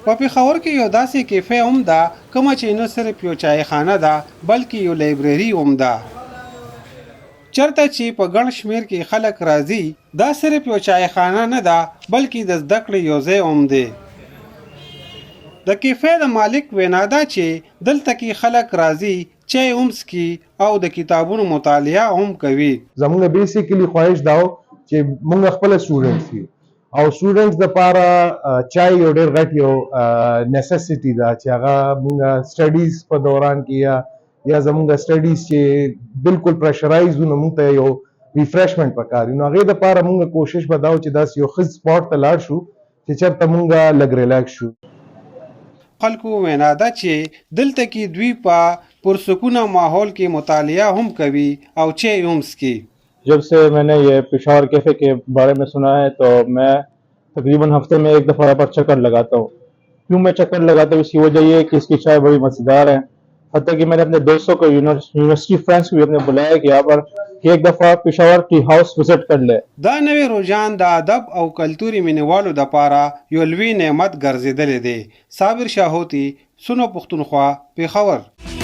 په پېښور کې یو داسې کیفې هم ده کومه چې نه صرف یو چایخانه ده بلکې یو لایبرري هم ده. چرته چې په ګڼ شمېر کې خلک راځي دا صرف یو چایخانه نه ده بلکې د زده کړې یو ځای هم دی. د کیفې د مالک وینا ده چې دلته کې خلک راځي چای هم څښي او د کتابونو مطالعه هم کوي. زموږ بیسیکلی خواهش داو چې موږ خپل سټوډنټس یو او سټوډنټس د پاره چای یو ډېر غټ یو نیسیسټی ده چې هغه موږ سټډیز په دوران کې یا زموږ سټډیز چې بالکل پریشرایز نو موږ ته یو ریفریشمنت پکار نو هغه د پاره موږ کوشش بداو چې داس یو خز سپورت ته لاړ شو چې چرته موږ لګ ریلیکس شو. خلکو وینا ده چې دلته کې دوی په پرسکونه ماحول کې مطالعه هم کوي او چای هم څښي. जब से मैंने ये पेशावर कैफ़े के बारे में सुना है तो मैं तकरीबन हफ्ते में एक दफ़ा यहाँ पर चक्कर लगाता हूँ. क्यों मैं चक्कर लगाता हूँ इसकी वजह ये है कि इसकी चाय बड़ी मज़ेदार है. हत्ता कि मैंने अपने दोस्तों को यूनिवर्सिटी फ्रेंड्स को भी अपने बुलाया कि यहाँ पर एक दफ़ा पेशावर टी हाउस विजिट कर ले. دا نوې رجحان د ادب او کلتوري مینوالو دپاره یو لوی نعمت ګرځېدلی دی. صابر شاهوتي، سنو پښتونخوا، پېښور.